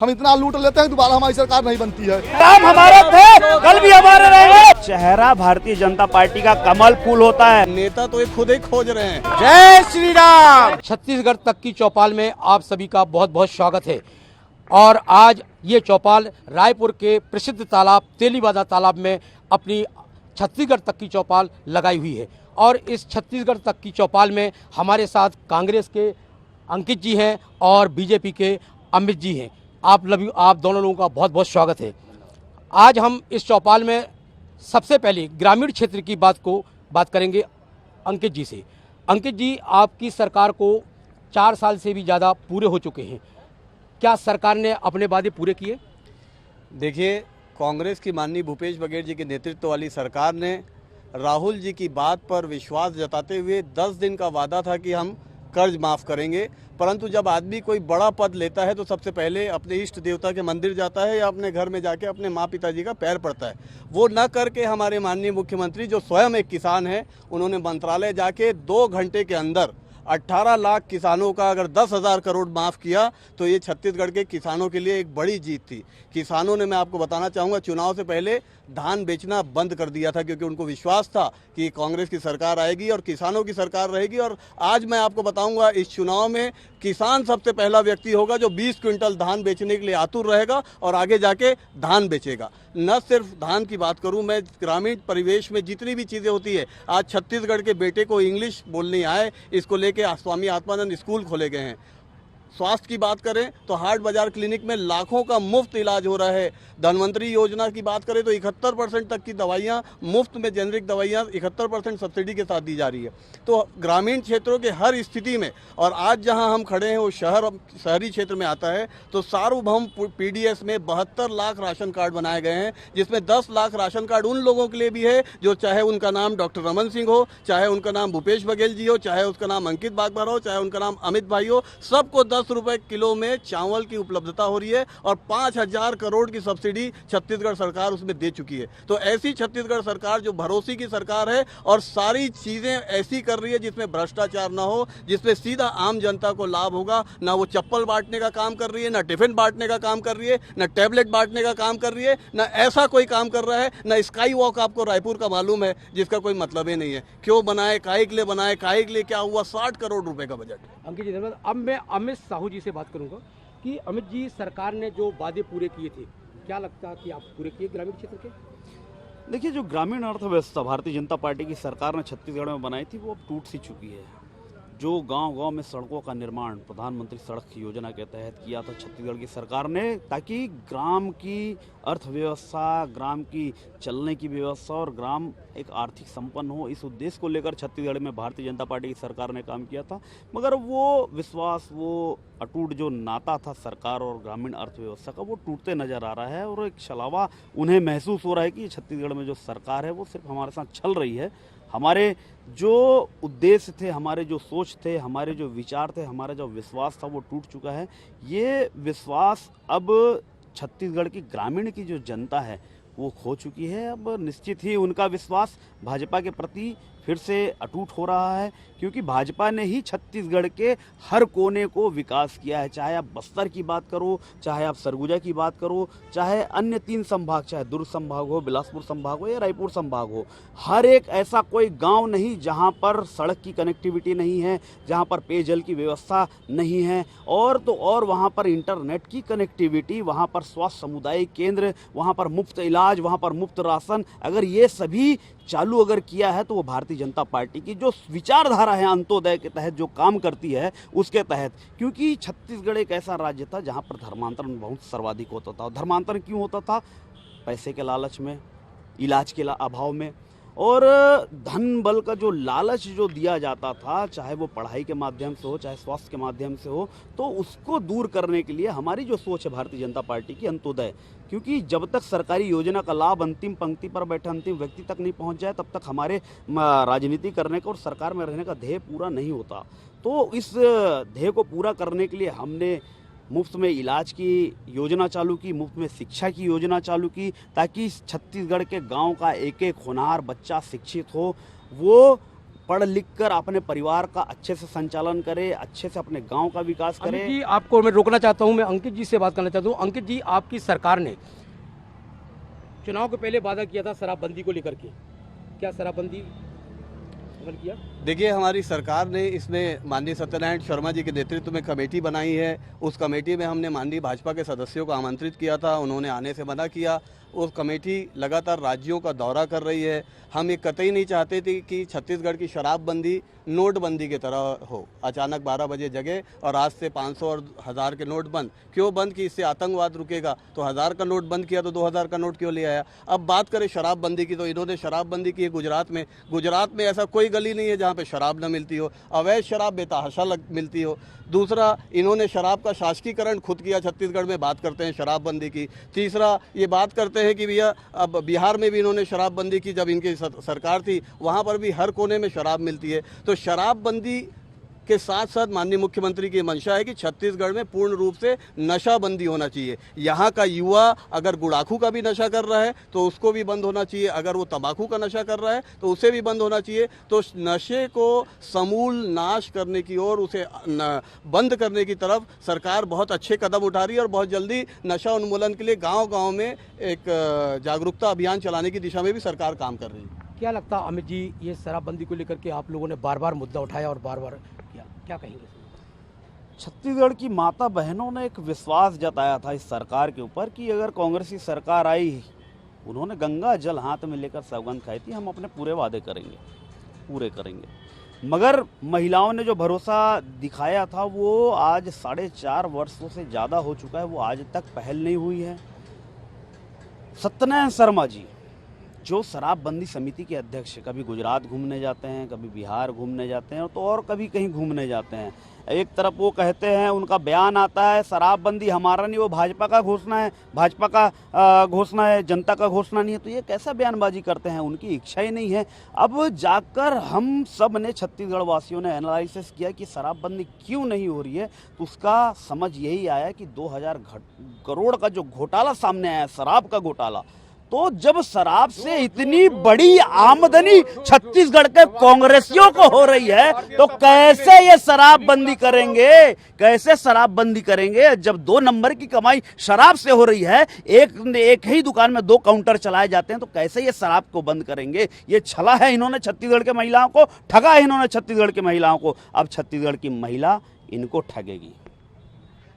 हम इतना लूट लेते हैं, दोबारा हमारी सरकार नहीं बनती है। काम हमारे थे, कल भी हमारे रहेंगे। चेहरा भारतीय जनता पार्टी का कमल फूल होता है। नेता तो ये खुद ही खोज रहे हैं। जय श्री राम। छत्तीसगढ़ तक की चौपाल में आप सभी का बहुत बहुत स्वागत है। और आज ये चौपाल रायपुर के प्रसिद्ध तालाब तेलीबाजा तालाब में अपनी छत्तीसगढ़ तक की चौपाल लगाई हुई है। और इस छत्तीसगढ़ तक की चौपाल में हमारे साथ कांग्रेस के अंकित जी हैं और बीजेपी के अमित जी हैं। आप दोनों लोगों का बहुत बहुत स्वागत है। आज हम इस चौपाल में सबसे पहले ग्रामीण क्षेत्र की बात करेंगे अंकित जी से। अंकित जी, आपकी सरकार को 4 साल से भी ज़्यादा पूरे हो चुके हैं। क्या सरकार ने अपने वादे पूरे किए? देखिए, कांग्रेस की माननीय भूपेश बघेल जी के नेतृत्व वाली सरकार ने राहुल जी की बात पर विश्वास जताते हुए 10 दिन का वादा था कि हम कर्ज माफ़ करेंगे। परंतु जब आदमी कोई बड़ा पद लेता है तो सबसे पहले अपने इष्ट देवता के मंदिर जाता है या अपने घर में जाके अपने माँ पिताजी का पैर पड़ता है। वो न करके हमारे माननीय मुख्यमंत्री, जो स्वयं एक किसान है, उन्होंने मंत्रालय जाके 2 घंटे के अंदर 18 लाख किसानों का अगर 10,000 करोड़ माफ़ किया तो ये छत्तीसगढ़ के किसानों के लिए एक बड़ी जीत थी। किसानों ने, मैं आपको बताना चाहूँगा, चुनाव से पहले धान बेचना बंद कर दिया था क्योंकि उनको विश्वास था कि कांग्रेस की सरकार आएगी और किसानों की सरकार रहेगी। और आज मैं आपको बताऊंगा, इस चुनाव में किसान सबसे पहला व्यक्ति होगा जो 20 क्विंटल धान बेचने के लिए आतुर रहेगा और आगे जाके धान बेचेगा। न सिर्फ धान की बात करूं, मैं ग्रामीण परिवेश में जितनी भी चीज़ें होती है, आज छत्तीसगढ़ के बेटे को इंग्लिश बोलनी आए, इसको लेके स्वामी आत्मानंद स्कूल खोले गए हैं। स्वास्थ्य की बात करें तो हाट बाजार क्लिनिक में लाखों का मुफ्त इलाज हो रहा है। धनवंतरी योजना की बात करें तो 71% तक की दवाइयाँ मुफ्त में, जेनरिक दवाइयाँ 71% सब्सिडी के साथ दी जा रही है। तो ग्रामीण क्षेत्रों के हर स्थिति में, और आज जहां हम खड़े हैं वो शहरी क्षेत्र में आता है, तो सार्वभौम पीडीएस में 72 लाख राशन कार्ड बनाए गए हैं, जिसमें 10 लाख राशन कार्ड उन लोगों के लिए भी है जो, चाहे उनका नाम डॉक्टर रमन सिंह हो, चाहे उनका नाम भूपेश बघेल जी हो, चाहे उसका नाम अंकित बागवार हो, चाहे उनका नाम अमित भाई हो, सबको 10 रुपए किलो में चावल की उपलब्धता हो रही है और 5,000 करोड़ की सब्सिडी छत्तीसगढ़ सरकार उसमें दे चुकी है। तो ऐसी छत्तीसगढ़ सरकार जो भरोसे की सरकार है और सारी चीजें ऐसी कर रही है जिसमें भ्रष्टाचार ना हो, जिसमें सीधा आम जनता को लाभ होगा। ना वो चप्पल बांटने का काम कर रही है, ना टिफिन बांटने का काम कर रही है, ना टैबलेट बांटने का काम कर रही है, ना ऐसा कोई काम कर रहा है, ना स्काई वॉक आपको रायपुर का मालूम है जिसका कोई मतलब ही नहीं है। क्यों बनाए, काहे के लिए बनाए, काहे के लिए, क्या हुआ? 60 करोड़ रुपए का बजट। अंकित जी, धन्यवाद। अब मैं अमित साहू जी से बात करूंगा कि अमित जी, सरकार ने जो वादे पूरे किए थे, क्या लगता है कि आप पूरे किए ग्रामीण क्षेत्र के? देखिए, जो ग्रामीण अर्थव्यवस्था भारतीय जनता पार्टी की सरकार ने छत्तीसगढ़ में बनाई थी वो अब टूट सी चुकी है। जो गांव-गांव में सड़कों का निर्माण प्रधानमंत्री सड़क योजना के तहत किया था छत्तीसगढ़ की सरकार ने, ताकि ग्राम की अर्थव्यवस्था, ग्राम की चलने की व्यवस्था और ग्राम एक आर्थिक संपन्न हो, इस उद्देश्य को लेकर छत्तीसगढ़ में भारतीय जनता पार्टी की सरकार ने काम किया था। मगर वो विश्वास, वो अटूट जो नाता था सरकार और ग्रामीण अर्थव्यवस्था का, वो टूटते नजर आ रहा है। और एक छलावा उन्हें महसूस हो रहा है कि छत्तीसगढ़ में जो सरकार है वो सिर्फ हमारे साथ छल रही है। हमारे जो उद्देश्य थे, हमारे जो सोच थे, हमारे जो विचार थे, हमारा जो विश्वास था वो टूट चुका है। ये विश्वास अब छत्तीसगढ़ की ग्रामीण की जो जनता है वो खो चुकी है। अब निश्चित ही उनका विश्वास भाजपा के प्रति फिर से अटूट हो रहा है, क्योंकि भाजपा ने ही छत्तीसगढ़ के हर कोने को विकास किया है। चाहे आप बस्तर की बात करो, चाहे आप सरगुजा की बात करो, चाहे अन्य 3 संभाग, चाहे दुर्ग संभाग हो, बिलासपुर संभाग हो या रायपुर संभाग हो, हर एक ऐसा कोई गांव नहीं जहां पर सड़क की कनेक्टिविटी नहीं है, जहां पर पेयजल की व्यवस्था नहीं है, और तो और वहां पर इंटरनेट की कनेक्टिविटी, वहां पर स्वास्थ्य सामुदायिक केंद्र, वहां पर मुफ्त इलाज, वहां पर मुफ्त राशन, अगर ये सभी चालू अगर किया है तो वो भारतीय जनता पार्टी की जो विचारधारा है अंत्योदय के तहत जो काम करती है उसके तहत। क्योंकि छत्तीसगढ़ एक ऐसा राज्य था जहां पर धर्मांतरण बहुत सर्वाधिक होता था। धर्मांतरण क्यों होता था? पैसे के लालच में, इलाज के अभाव में, और धन बल का जो लालच जो दिया जाता था, चाहे वो पढ़ाई के माध्यम से हो, चाहे स्वास्थ्य के माध्यम से हो, तो उसको दूर करने के लिए हमारी जो सोच है भारतीय जनता पार्टी की, अंत्योदय। क्योंकि जब तक सरकारी योजना का लाभ अंतिम पंक्ति पर बैठे अंतिम व्यक्ति तक नहीं पहुंच जाए, तब तक हमारे राजनीति करने का और सरकार में रहने का ध्येय पूरा नहीं होता। तो इस ध्येय को पूरा करने के लिए हमने मुफ्त में इलाज की योजना चालू की, मुफ्त में शिक्षा की योजना चालू की, ताकि छत्तीसगढ़ के गांव का एक एक होनहार बच्चा शिक्षित हो, वो पढ़ लिख कर अपने परिवार का अच्छे से संचालन करे, अच्छे से अपने गांव का विकास करे। अमित जी, आपको मैं रोकना चाहता हूं, मैं अंकित जी से बात करना चाहता हूं। अंकित जी, आपकी सरकार ने चुनाव के पहले वादा किया था शराबबंदी को लेकर के, क्या शराबबंदी अमल किया? देखिए, हमारी सरकार ने इसमें माननीय सत्यनारायण शर्मा जी के नेतृत्व में कमेटी बनाई है। उस कमेटी में हमने माननीय भाजपा के सदस्यों को आमंत्रित किया था, उन्होंने आने से मना किया। उस कमेटी लगातार राज्यों का दौरा कर रही है। हम ये कतई नहीं चाहते थे कि छत्तीसगढ़ की शराबबंदी नोटबंदी की तरह हो, अचानक 12 बजे जगे और आज से 500 और 1000 के नोट बंद। क्यों बंद? कि इससे आतंकवाद रुकेगा। तो 1000 का नोट बंद किया तो 2000 का नोट क्यों ले आया? अब बात करें शराबबंदी की, तो इन्होंने शराबबंदी की है गुजरात में। गुजरात में ऐसा कोई गली नहीं है जहाँ पे शराब न मिलती हो, अवैध शराब बेतहाशा मिलती हो। दूसरा, इन्होंने शराब का शासकीकरण खुद किया, छत्तीसगढ़ में बात करते हैं शराबबंदी की। तीसरा, ये बात करते हैं कि भैया अब बिहार में भी इन्होंने शराबबंदी की, जब इनकी सरकार थी वहाँ पर भी हर कोने में शराब मिलती है। तो शराबबंदी के साथ साथ माननीय मुख्यमंत्री की मंशा है कि छत्तीसगढ़ में पूर्ण रूप से नशाबंदी होना चाहिए। यहाँ का युवा अगर गुड़ाखू का भी नशा कर रहा है तो उसको भी बंद होना चाहिए, अगर वो तंबाकू का नशा कर रहा है तो उसे भी बंद होना चाहिए। तो नशे को समूल नाश करने की ओर, उसे बंद करने की तरफ सरकार बहुत अच्छे कदम उठा रही है और बहुत जल्दी नशा उन्मूलन के लिए गाँव-गाँव में एक जागरूकता अभियान चलाने की दिशा में भी सरकार काम कर रही है। क्या लगता अमित जी, ये शराबबंदी को लेकर के आप लोगों ने बार बार मुद्दा उठाया और बार बार क्या कहेंगे? छत्तीसगढ़ की माता बहनों ने एक विश्वास जताया था इस सरकार के ऊपर कि अगर कांग्रेस की सरकार आई, उन्होंने गंगा जल हाथ में लेकर सौगंध खाई थी, हम अपने पूरे वादे करेंगे, पूरे करेंगे। मगर महिलाओं ने जो भरोसा दिखाया था वो आज 4.5 वर्षों से ज़्यादा हो चुका है, वो आज तक पहल नहीं हुई है। सत्यनारायण शर्मा जी जो शराबबंदी समिति के अध्यक्ष, कभी गुजरात घूमने जाते हैं, कभी बिहार घूमने जाते हैं, तो और कभी कहीं घूमने जाते हैं। एक तरफ वो कहते हैं, उनका बयान आता है शराबबंदी हमारा नहीं, वो भाजपा का घोषणा है, भाजपा का घोषणा है, जनता का घोषणा नहीं है। तो ये कैसा बयानबाजी करते हैं? उनकी इच्छा ही नहीं है। अब जाकर हम सब ने, छत्तीसगढ़ वासियों ने एनालिसिस किया कि शराबबंदी क्यों नहीं हो रही है, तो उसका समझ यही आया कि 2000 करोड़ का जो घोटाला सामने आया, शराब का घोटाला, तो जब शराब से इतनी बड़ी आमदनी छत्तीसगढ़ के कांग्रेसियों को हो रही है, तो कैसे ये शराबबंदी करेंगे? कैसे शराबबंदी करेंगे जब 2 नंबर की कमाई शराब से हो रही है? एक ही दुकान में 2 काउंटर चलाए जाते हैं, तो कैसे ये शराब को बंद करेंगे? ये छला है इन्होंने छत्तीसगढ़ के महिलाओं को, ठगा है इन्होंने छत्तीसगढ़ की महिलाओं को। अब छत्तीसगढ़ की महिला इनको ठगेगी।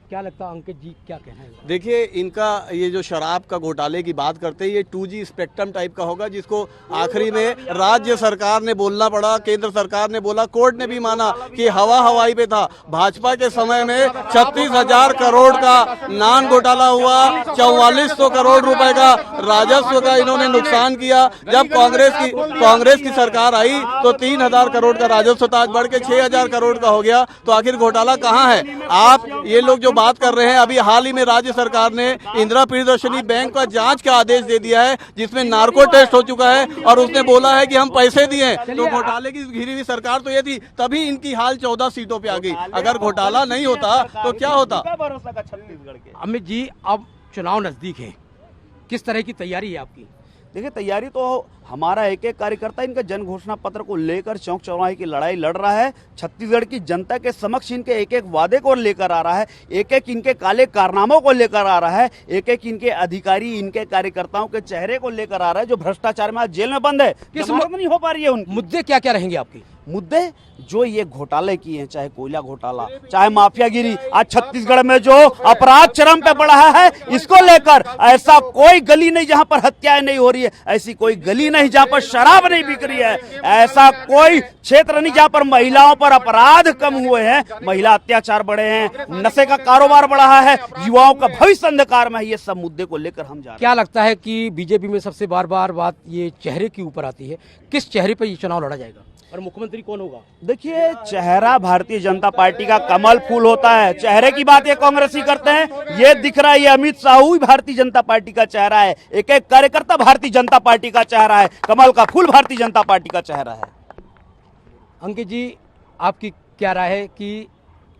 क्या लगता है अंकित जी, क्या कहना है? देखिए, इनका ये जो शराब का घोटाले की बात करते हैं, ये 2G स्पेक्ट्रम टाइप का होगा, जिसको आखिरी में राज्य सरकार ने बोलना पड़ा, केंद्र सरकार ने बोला, कोर्ट ने भी माना कि हवाई पे था। भाजपा के समय में 36,000 करोड़ का नान घोटाला हुआ, 4400 करोड़ रुपए का राजस्व का इन्होंने नुकसान किया। जब कांग्रेस की सरकार आई तो 3000 करोड़ का राजस्व था, आज बढ़ के 6000 करोड़ का हो गया। तो आखिर घोटाला कहाँ है? आप ये लोग जो बात कर रहे हैं, अभी हाल ही में राज्य सरकार ने इंदिरा प्रियदर्शनी बैंक का जांच का आदेश दे दिया है, जिसमें नार्को टेस्ट हो चुका है और उसने बोला है कि हम पैसे दिए। तो घोटाले की घिरी हुई सरकार तो ये थी, तभी इनकी हाल 14 सीटों पे आ गई। अगर घोटाला नहीं होता तो क्या होता? अमित जी, अब चुनाव नजदीक है, किस तरह की तैयारी है आपकी? देखिए, तैयारी तो हमारा एक कार्यकर्ता इनका जन घोषणा पत्र को लेकर चौक चौराहे की लड़ाई लड़ रहा है। छत्तीसगढ़ की जनता के समक्ष इनके एक वादे को लेकर आ रहा है, एक इनके काले कारनामों को लेकर आ रहा है, एक इनके अधिकारी, इनके कार्यकर्ताओं के चेहरे को लेकर आ रहा है, जो भ्रष्टाचार में आज जेल में बंद है, जमानत नहीं हो पा रही है। उनके मुद्दे क्या क्या रहेंगे आपके? मुद्दे जो ये घोटाले किए हैं, चाहे कोयला घोटाला, चाहे माफियागिरी, आज छत्तीसगढ़ में जो अपराध चरम पे बढ़ा है, इसको लेकर ऐसा कोई गली नहीं जहां पर हत्याएं नहीं हो रही है, ऐसी कोई गली नहीं जहां पर शराब नहीं बिक रही है, ऐसा कोई क्षेत्र नहीं जहां पर महिलाओं पर अपराध कम हुए हैं, महिला अत्याचार बढ़े हैं, नशे का कारोबार बढ़ा है, युवाओं का भविष्य अंधकार में है। ये सब मुद्दे को लेकर हम जा रहे हैं। क्या लगता है कि बीजेपी में सबसे बार बात ये चेहरे के ऊपर आती है, किस चेहरे पर ये चुनाव लड़ा जाएगा और मुख्यमंत्री कौन होगा? देखिए, चेहरा भारतीय जनता पार्टी का कमल फूल होता है। चेहरे की बात ये कांग्रेसी करते हैं, ये दिख रहा है, ये अमित शाह भारतीय जनता पार्टी का चेहरा है, एक कार्यकर्ता भारतीय जनता पार्टी का चेहरा है, कमल का फूल भारतीय जनता पार्टी का चेहरा है। अंकित जी, आपकी क्या राय है कि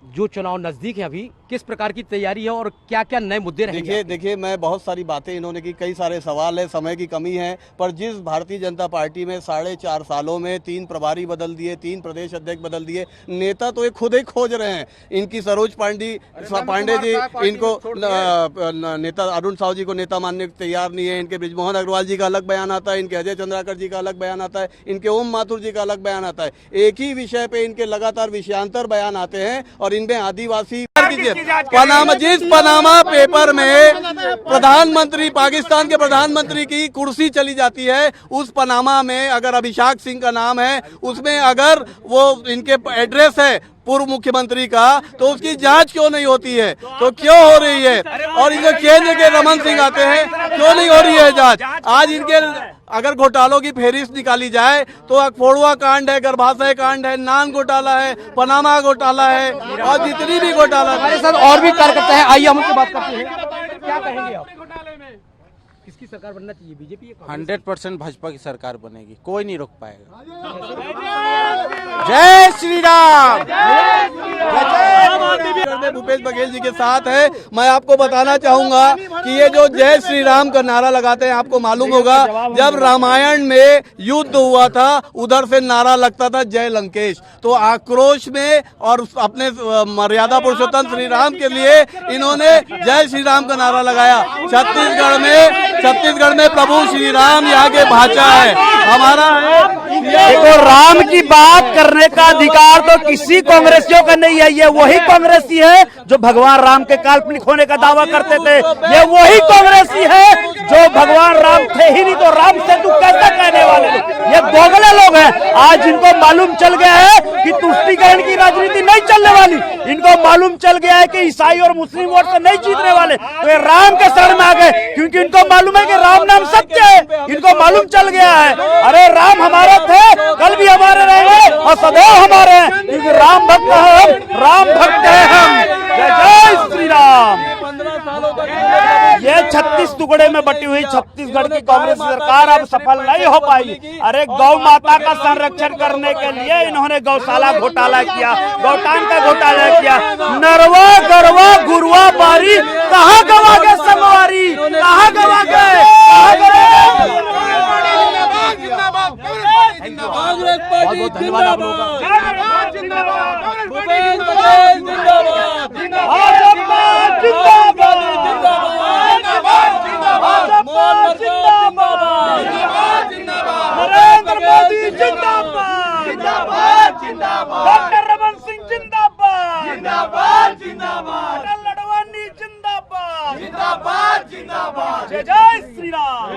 जो चुनाव नजदीक है, अभी किस प्रकार की तैयारी है और क्या क्या नए मुद्दे रहेंगे? देखिए मैं बहुत सारी बातें इन्होंने की, कई सारे सवाल है, समय की कमी है, पर जिस भारतीय जनता पार्टी में 4.5 सालों में 3 प्रभारी बदल दिए, 3 प्रदेश अध्यक्ष बदल दिए, नेता तो ये खुद ही खोज रहे हैं। इनकी सरोज पांडे जी इनको नेता, अरुण साहू जी को नेता मानने को तैयार नहीं है, इनके बृजमोहन अग्रवाल जी का अलग बयान आता है, इनके अजय चंद्राकर जी का अलग बयान आता है, इनके ओम माथुर जी का अलग बयान आता है। एक ही विषय पे इनके लगातार विषयांतर बयान आते हैं और इनमें आदिवासी जिस पनामा पेपर में प्रधानमंत्री, पाकिस्तान के प्रधानमंत्री की कुर्सी चली जाती है, उस पनामा में अगर अभिषेक सिंह का नाम है, उसमें अगर वो इनके एड्रेस है पूर्व मुख्यमंत्री का, तो उसकी जांच क्यों नहीं होती है? तो क्यों हो रही है? और इनके केंद्र के रमन सिंह आते हैं, क्यों नहीं हो रही है जांच? आज इनके अगर घोटालों की फेहरिस्त निकाली जाए तो अखफोड़ुआ कांड है, गर्भाशय कांड है, नान घोटाला है, पनामा घोटाला है और जितनी भी घोटाला हमारे साथ और भी कार्यकर्ता है, आइए हम उनसे बात करते हैं। क्या कहेंगे आप, किसकी सरकार बनना चाहिए, बीजेपी या कांग्रेस? 100% भाजपा की सरकार बनेगी, कोई नहीं रोक पाएगा। जय श्री राम। भूपेश बघेल जी के साथ है। मैं आपको बताना चाहूंगा कि ये जो जय श्री राम का नारा लगाते हैं, आपको मालूम होगा जब रामायण में युद्ध हुआ था उधर से नारा लगता था जय लंकेश। तो आक्रोश में और अपने मर्यादा पुरुषोत्तम श्री राम के लिए इन्होंने जय श्री राम का नारा लगाया। छत्तीसगढ़ में प्रभु श्री राम यहाँ के भाषा है, हमारा है। देखो, राम की बात करने का अधिकार तो किसी कांग्रेसियों का नहीं है। ये वही कांग्रेसी है जो भगवान राम के काल्पनिक होने का दावा करते थे। ये वही कांग्रेसी है जो भगवान राम थे ही नहीं तो राम सेतु कैसे कहने वाले लोग, ये दोगले लोग हैं। आज इनको मालूम चल गया है कि तुष्टीकरण की राजनीति नहीं चलने वाली, इनको मालूम चल गया है कि ईसाई और मुस्लिम वोट से नहीं जीतने वाले, तो ये राम के शरण में आ गए, क्योंकि इनको मालूम है कि राम नाम सत्य है। इनको मालूम चल गया है, अरे राम हमारे थे, कल भी हमारे रहेंगे और सदैव हमारे हैं, क्योंकि राम भक्त है हम, राम भक्त है हम। जय श्री राम। ये 36 टुकड़े में बटी हुई छत्तीसगढ़ की कांग्रेस सरकार अब सफल नहीं हो पाई। अरे गौ माता का संरक्षण करने के लिए इन्होंने गौशाला घोटाला किया, गौठान का घोटाला किया। नरवा गरवा गुरुआ बारी कहाँ गवा गए संगवारी, कहाँ गवा गए? बहुत बहुत धन्यवाद आप लोगों का। नरेंद्र मोदी जिंदाबाद, डॉक्टर रमन सिंह जिंदाबाद, अटल लडवानी जिंदाबाद, जय श्री राम।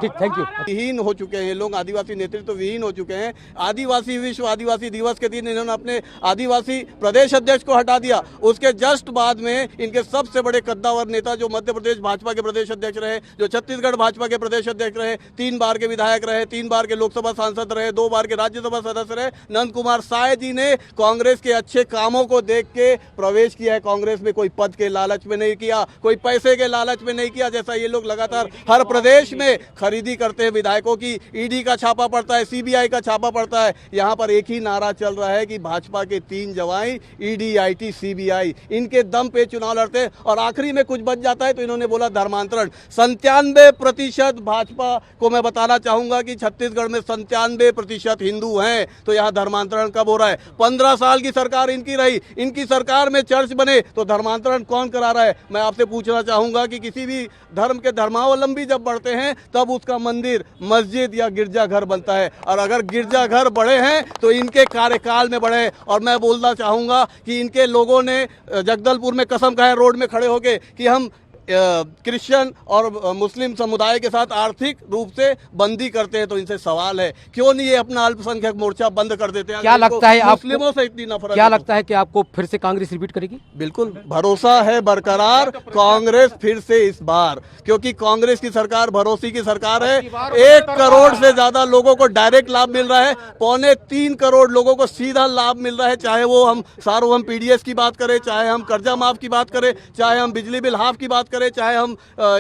ठीक, थैंक यू। विहीन हो चुके हैं ये लोग, आदिवासी नेतृत्व विहीन हो चुके हैं। आदिवासी विश्व आदिवासी दिवस के दिन इन्होंने अपने आदिवासी प्रदेश अध्यक्ष को हटा दिया। उसके जस्ट बाद में इनके सबसे बड़े कद्दावर नेता जो मध्य प्रदेश भाजपा के प्रदेश अध्यक्ष रहे, जो छत्तीसगढ़ भाजपा के प्रदेश अध्यक्ष रहे, 3 बार के विधायक रहे, 3 बार के लोकसभा सांसद रहे, 2 बार के राज्यसभा सदस्य रहे, नंद कुमार साय जी ने कांग्रेस के अच्छे कामों को देख के प्रवेश किया है कांग्रेस में। कोई पद के लालच में नहीं किया, कोई पैसे के लालच में नहीं किया, जैसा ये लोग लगातार हर प्रदेश में खरीदी करते हैं विधायकों की। ईडी का छापा पड़ता है, सीबीआई का छापा पड़ता है। यहाँ पर एक ही नारा चल रहा है कि भाजपा के 3 जवाई ईडी, आईटी, सीबीआई, इनके दम पे चुनाव लड़ते हैं और आखिरी में कुछ बच जाता है तो इन्होंने बोला धर्मांतरण। 97% भाजपा को मैं बताना चाहूंगा कि छत्तीसगढ़ में 97% हिंदू हैं, तो यहाँ धर्मांतरण कब हो रहा है? 15 साल की सरकार इनकी रही, इनकी सरकार में चर्च बने तो धर्मांतरण कौन करा रहा है? मैं आपसे पूछना चाहूंगा कि किसी भी धर्म के धर्मावलंबी जब बढ़ते हैं तब उसका मंदिर, मस्जिद या गिरजाघर बनता है, और अगर गिरजाघर बड़े हैं तो इनके कार्यकाल में बढ़े। और मैं बोलना चाहूंगा कि इनके लोगों ने जगदलपुर में कसम खाए रोड में खड़े होके कि हम क्रिश्चियन और मुस्लिम समुदाय के साथ आर्थिक रूप से बंदी करते हैं। तो इनसे सवाल है क्यों नहीं ये अपना अल्पसंख्यक मोर्चा बंद कर देते हैं? क्या लगता है आपको, मुस्लिमों से इतनी नफरत? क्या लगता है कि आपको फिर से कांग्रेस रिपीट करेगी? बिल्कुल भरोसा है बरकरार, कांग्रेस फिर से इस बार, क्योंकि कांग्रेस की सरकार भरोसे की सरकार है। 1 करोड़ से ज्यादा लोगों को डायरेक्ट लाभ मिल रहा है, 3.25 करोड़ लोगों को सीधा लाभ मिल रहा है, चाहे वो हम सार्वभौम पीडीएस की बात करें, चाहे हम कर्जा माफ की बात करें, चाहे हम बिजली बिल हाफ की बात करें, करें, चाहे हम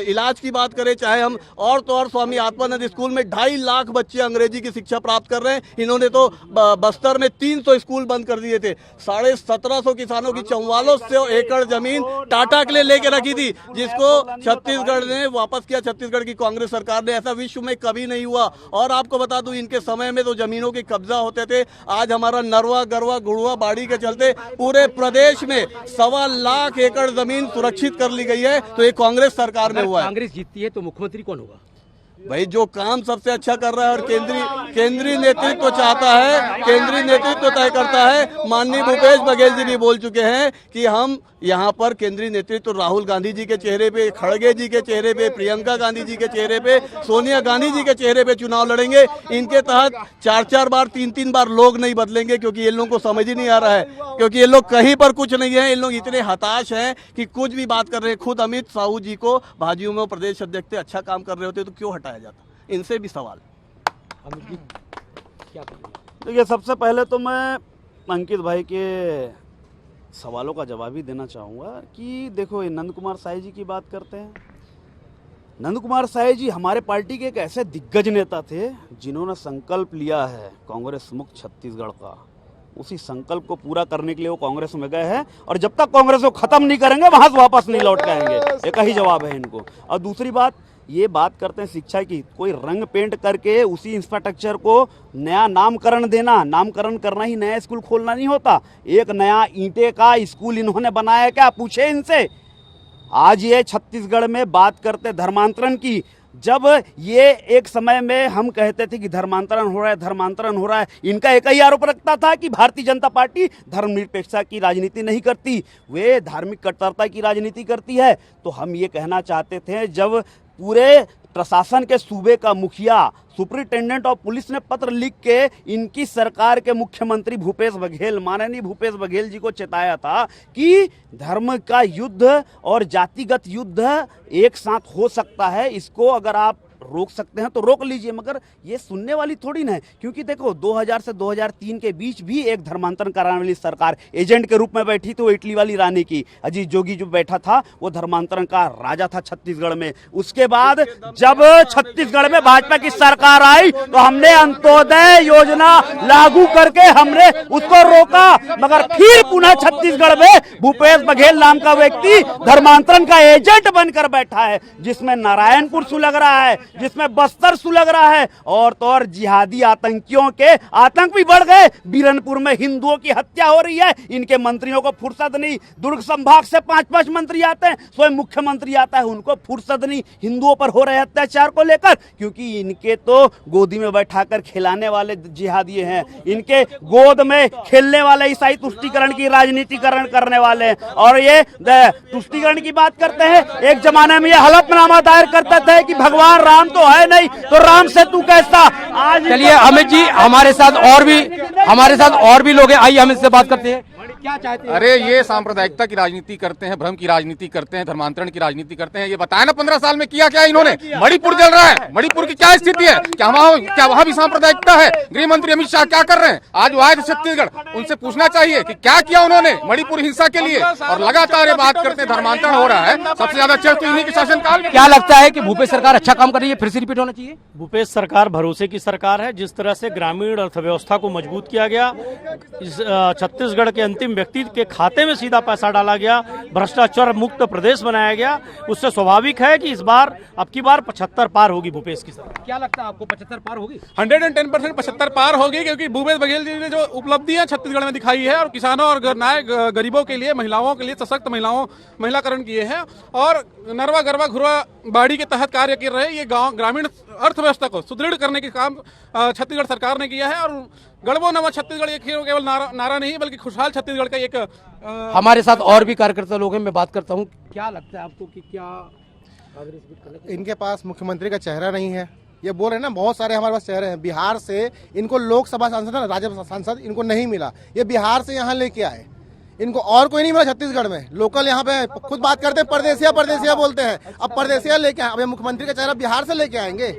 इलाज की बात करें, चाहे हम और तो और स्वामी आत्मानंद स्कूल में 2.5 लाख बच्चे अंग्रेजी की शिक्षा प्राप्त कर रहे हैं। इन्होंने तो बस्तर में 300 स्कूल बंद कर दिए थे। 1750 किसानों की 4400 एकड़ जमीन टाटा के लिए लेके रखी थी, जिसको छत्तीसगढ़ ने वापस किया, छत्तीसगढ़ की कांग्रेस सरकार ने। ऐसा विश्व में कभी नहीं हुआ। और आपको बता दूं, इनके समय में तो जमीनों के कब्जा होते थे। आज हमारा नरवा गरवा गुड़वा बाड़ी के चलते पूरे प्रदेश में 1.25 लाख एकड़ जमीन सुरक्षित कर ली गई है। तो ये कांग्रेस सरकार में हुआ है। कांग्रेस जीतती है तो मुख्यमंत्री कौन होगा? भाई जो काम सबसे अच्छा कर रहा है और केंद्रीय नेतृत्व चाहता है, केंद्रीय नेतृत्व तय करता है। माननीय भूपेश बघेल जी भी बोल चुके हैं कि हम यहाँ पर केंद्रीय नेतृत्व राहुल गांधी जी के चेहरे पे, खड़गे जी के चेहरे पे, प्रियंका गांधी जी के चेहरे पे, सोनिया गांधी जी के चेहरे पे चुनाव लड़ेंगे। इनके तहत 4-4 बार 3-3 बार लोग नहीं बदलेंगे, क्योंकि ये लोगों को समझ ही नहीं आ रहा है, क्योंकि ये लोग कहीं पर कुछ नहीं है। ये लोग इतने हताश हैं कि कुछ भी बात कर रहे हैं। खुद अमित साहू जी को भाजपा में प्रदेश अध्यक्ष थे, अच्छा काम कर रहे होते तो क्यों हटाया जाता? इनसे भी सवाल। अमित जी क्या करेंगे? देखिए, सबसे पहले तो मैं अंकित भाई के सवालों का जवाब ही देना चाहूँगा कि देखो, ये नंद कुमार साय जी की बात करते हैं। नंद कुमार साय जी हमारे पार्टी के एक ऐसे दिग्गज नेता थे जिन्होंने संकल्प लिया है कांग्रेस मुक्त छत्तीसगढ़ का। उसी संकल्प को पूरा करने के लिए वो कांग्रेस में गए हैं, और जब तक कांग्रेस को खत्म नहीं करेंगे वहां से वापस नहीं लौट के आएंगे। एक ही जवाब है इनको। और दूसरी बात, ये बात करते हैं शिक्षा की, कोई रंग पेंट करके उसी इंफ्रास्ट्रक्चर को नया नामकरण देना, नामकरण करना ही नया स्कूल खोलना नहीं होता। एक नया ईंटे का स्कूल इन्होंने बनाया क्या? पूछे इनसे। आज ये छत्तीसगढ़ में बात करते धर्मांतरण की, जब ये एक समय में हम कहते थे कि धर्मांतरण हो रहा है, धर्मांतरण हो रहा है, इनका एक ही आरोप रखता था कि भारतीय जनता पार्टी धर्मनिरपेक्षता की राजनीति नहीं करती, वे धार्मिक कट्टरता की राजनीति करती है। तो हम ये कहना चाहते थे, जब पूरे प्रशासन के सूबे का मुखिया, सुपरिटेंडेंट ऑफ पुलिस ने पत्र लिख के इनकी सरकार के मुख्यमंत्री भूपेश बघेल, माननीय भूपेश बघेल जी को चेताया था कि धर्म का युद्ध और जातिगत युद्ध एक साथ हो सकता है, इसको अगर आप रोक सकते हैं तो रोक लीजिए। मगर ये सुनने वाली थोड़ी ना है, क्योंकि देखो 2000 से 2003 के बीच भी एक धर्मांतरण कराने वाली सरकार एजेंट के रूप में बैठी थी, वो इटली वाली रानी की। अजीत जोगी जो बैठा था वो धर्मांतरण का राजा था छत्तीसगढ़ में। उसके बाद जब छत्तीसगढ़ में भाजपा की सरकार आई तो हमने अंत्योदय योजना लागू करके हमने उसको रोका, मगर फिर पुनः छत्तीसगढ़ में भूपेश बघेल नाम का व्यक्ति धर्मांतरण का एजेंट बनकर बैठा है, जिसमें नारायणपुर सुलग रहा है, जिसमें बस्तर सुलग रहा है, और तो और जिहादी आतंकियों के आतंक भी बढ़ गए। बीरनपुर में हिंदुओं की हत्या हो रही है, इनके मंत्रियों को फुर्सत नहीं। दुर्ग संभाग से 5-5 मंत्री आते हैं, स्वयं मुख्यमंत्री आता है, उनको फुर्सत नहीं हिंदुओं पर हो रहे अत्याचार को लेकर, क्योंकि इनके तो गोदी में बैठाकर खिलाने वाले जिहादी हैं, इनके गोद में खेलने वाले ईसाई तुष्टीकरण की राजनीतिकरण करने वाले हैं। और ये तुष्टीकरण की बात करते हैं, एक जमाने में ये हलफनामा दायर करते थे कि भगवान राम तो है नहीं तो राम से तू कैसा। आज चलिए अमित जी, हमारे साथ और भी लोग हैं, आइए हम इससे बात करते हैं। क्या चाहते हैं? अरे ये सांप्रदायिकता की राजनीति करते हैं, भ्रम की राजनीति करते हैं, धर्मांतरण की राजनीति करते हैं। ये बताया ना 15 साल में किया क्या इन्होंने? मणिपुर जल रहा है, मणिपुर की क्या स्थिति है? क्या वहाँ भी सांप्रदायिकता है? गृह मंत्री अमित शाह क्या कर रहे हैं? आज वो आए थे छत्तीसगढ़, उनसे पूछना चाहिए कि क्या किया उन्होंने मणिपुर हिंसा के लिए। और लगातार ये बात करते हैं धर्मांतरण हो रहा है, सबसे ज्यादा चर्चा इन्हीं के शासनकाल में। क्या लगता है कि भूपेश सरकार अच्छा काम कर रही है, फिर से रिपीट होना चाहिए? भूपेश सरकार भरोसे की सरकार है। जिस तरह से ग्रामीण अर्थव्यवस्था को मजबूत किया गया, इस छत्तीसगढ़ के अंतिम व्यक्ति के खाते में सीधा पैसा डाला गया, भ्रष्टाचार मुक्त प्रदेश बनाया गया, उससे स्वाभाविक है कि इस बार अब की बार 75 पार होगी भूपेश की सरकार। क्या लगता है आपको 75 पार होगी? 110% 75 पार होगी, क्योंकि भूपेश बघेल जी ने जो उपलब्धियां छत्तीसगढ़ में दिखाई है और किसानों और गरीबों के लिए, महिलाओं के लिए सशक्त महिलाकरण किए हैं, और नरवा गरवा घुरवा बाड़ी के तहत कार्य कर रहे हैं। ये गांव ग्रामीण अर्थव्यवस्था को सुदृढ़ करने के काम छत्तीसगढ़ सरकार ने किया है। और गढ़बो नवा छत्तीसगढ़ एक केवल नारा नहीं बल्कि खुशहाल छत्तीसगढ़ का एक हमारे साथ और भी कार्यकर्ता लोग हैं, मैं बात करता हूँ। क्या लगता है आपको कि क्या इनके पास मुख्यमंत्री का चेहरा नहीं है? ये बोल रहे हैं ना, बहुत सारे हमारे पास चेहरे हैं। बिहार से इनको लोकसभा सांसद, राज्यसभा सांसद इनको नहीं मिला, ये बिहार से यहाँ लेके आए, इनको और कोई नहीं मिला छत्तीसगढ़ में। लोकल यहाँ पे खुद बात करते हैं, परदेसिया बोलते हैं, अब परदेसिया लेके आए। अब मुख्यमंत्री का चेहरा बिहार से लेके आएंगे,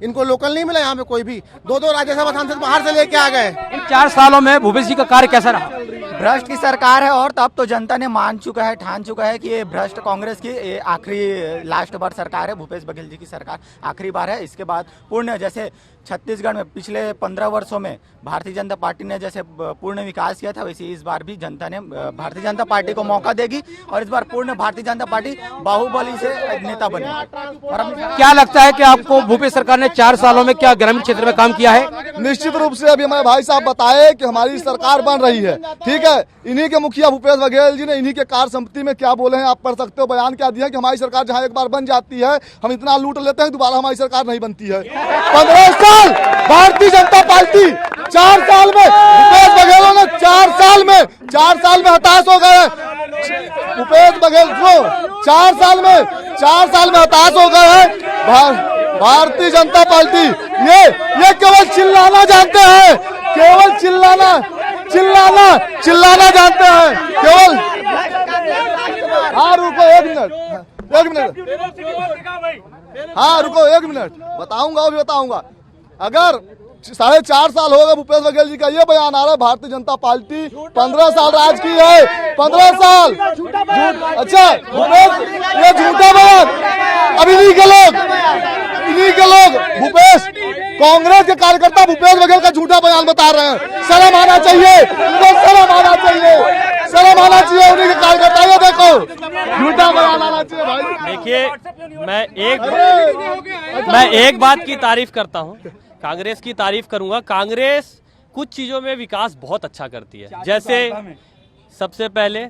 इनको लोकल नहीं मिला यहाँ पे कोई भी। 2 राज्यसभा सांसद बाहर से लेके आ गए। इन 4 सालों में भूपेश जी का कार्य कैसा रहा? भ्रष्ट की सरकार है और तब तो जनता ने मान चुका है, ठान चुका है कि ये भ्रष्ट कांग्रेस की आखिरी लास्ट बार सरकार है, भूपेश बघेल जी की सरकार आखिरी बार है। इसके बाद पूर्ण जैसे छत्तीसगढ़ में पिछले 15 वर्षों में भारतीय जनता पार्टी ने जैसे पूर्ण विकास किया था, वैसे इस बार भी जनता ने भारतीय जनता पार्टी को मौका देगी और इस बार पूर्ण भारतीय जनता पार्टी बाहुबली से नेता बनेगी। और क्या लगता है कि आपको भूपेश सरकार ने 4 सालों में क्या ग्रामीण क्षेत्र में काम किया है? निश्चित रूप से अभी हमारे भाई साहब बताए कि हमारी सरकार बन रही है, ठीक है। इन्हीं के मुखिया भूपेश बघेल जी ने इन्हीं के कार्य समिति में क्या बोले हैं आप पढ़ सकते हो, बयान क्या दिया कि हमारी सरकार जहां एक बार बन जाती है हम इतना लूट लेते हैं दोबारा हमारी सरकार नहीं बनती है। 15 साल भारतीय जनता पार्टी 4 साल में भूपेश बघेलों ने 4 साल में हताश हो गए। भूपेश बघेल को 4 साल में हताश हो गए हैं। भारतीय जनता पार्टी ये केवल चिल्लाना जानते हैं, केवल चिल्लाना जानते हैं केवल। हाँ रुको एक मिनट हाँ रुको एक मिनट बताऊंगा। अगर 4.5 साल हो गए भूपेश बघेल जी का ये बयान आ रहा है भारतीय जनता पार्टी 15 साल राज की है, 15 साल। अच्छा भूपेश ये झूठा बयान, अब इन्हीं के लोग भूपेश कांग्रेस के कार्यकर्ता भूपेश बघेल का झूठा बयान बता रहे हैं। शर्म आना चाहिए उन्हीं के कार्यकर्ता। ये देखो झूठा बयान आना चाहिए भाई। देखिए मैं एक बात की तारीफ करता हूँ, कांग्रेस की तारीफ करूंगा। कांग्रेस कुछ चीजों में विकास बहुत अच्छा करती है, जैसे सबसे पहले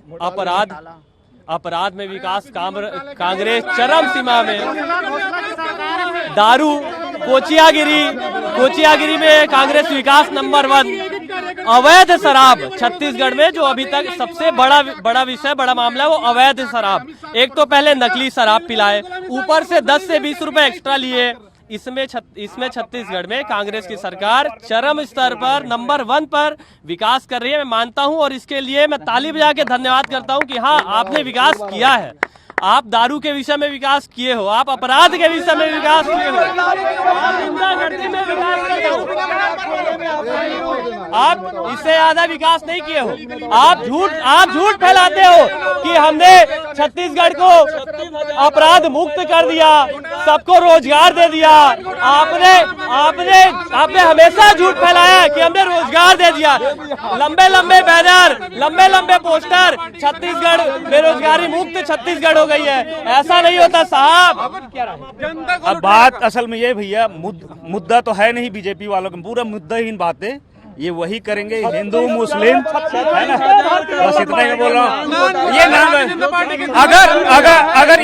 अपराध में विकास कांग्रेस चरम सीमा में। दारू कोचियागिरी में कांग्रेस विकास नंबर 1। अवैध शराब छत्तीसगढ़ में जो अभी तक सबसे बड़ा मामला है वो अवैध शराब। एक तो पहले नकली शराब पिलाए, ऊपर से 10 से 20 रुपए एक्स्ट्रा लिए। इसमें छत्तीसगढ़ में कांग्रेस की सरकार चरम स्तर पर नंबर 1 पर विकास कर रही है, मैं मानता हूं। और इसके लिए मैं ताली बजा के धन्यवाद करता हूं कि हाँ आपने विकास किया है। आप दारू के विषय में विकास किए हो, आप अपराध के विषय में विकास किए हो, आप गुंडागर्दी में विकास किए हो, आप इससे ज्यादा विकास नहीं किए हो। आप झूठ फैलाते हो कि हमने छत्तीसगढ़ को अपराध मुक्त कर दिया, सबको रोजगार दे दिया। आपने हमेशा झूठ फैलाया कि हमने रोजगार दे दिया। लंबे बैनर, लंबे पोस्टर, छत्तीसगढ़ बेरोजगारी मुक्त छत्तीसगढ़ हो गई है। ऐसा नहीं होता साहब। अब बात असल में ये भैया मुद्दा तो है नहीं बीजेपी वालों का, पूरा मुद्दाहीन बातें ये वही करेंगे, हिंदू मुस्लिम है ना, बस इतना ही मैं बोल रहा हूँ। ये नाम है। अगर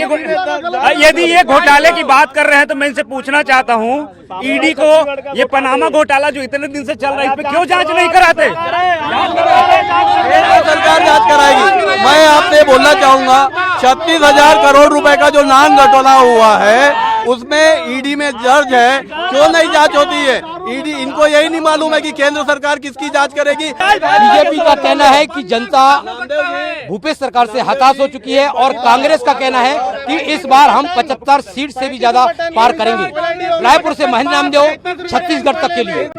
यदि ये घोटाले की बात कर रहे हैं तो मैं इनसे पूछना चाहता हूँ, ईडी को ये पनामा घोटाला जो इतने दिन से चल रहा है इस पे क्यों जांच नहीं कराते? सरकार जांच कराएगी। मैं आपसे बोलना चाहूंगा 36,000 करोड़ रुपए का जो नान घोटाला हुआ है उसमें ईडी में दर्ज है, क्यों नहीं जांच होती है? ईडी इनको यही नहीं मालूम है कि केंद्र सरकार किसकी जांच करेगी। बीजेपी का कहना है कि जनता भूपेश सरकार से हताश हो चुकी है और कांग्रेस का कहना है कि इस बार हम 75 सीट से भी ज्यादा पार करेंगे। रायपुर से महेंद्र नामदेव, छत्तीसगढ़ तक के लिए।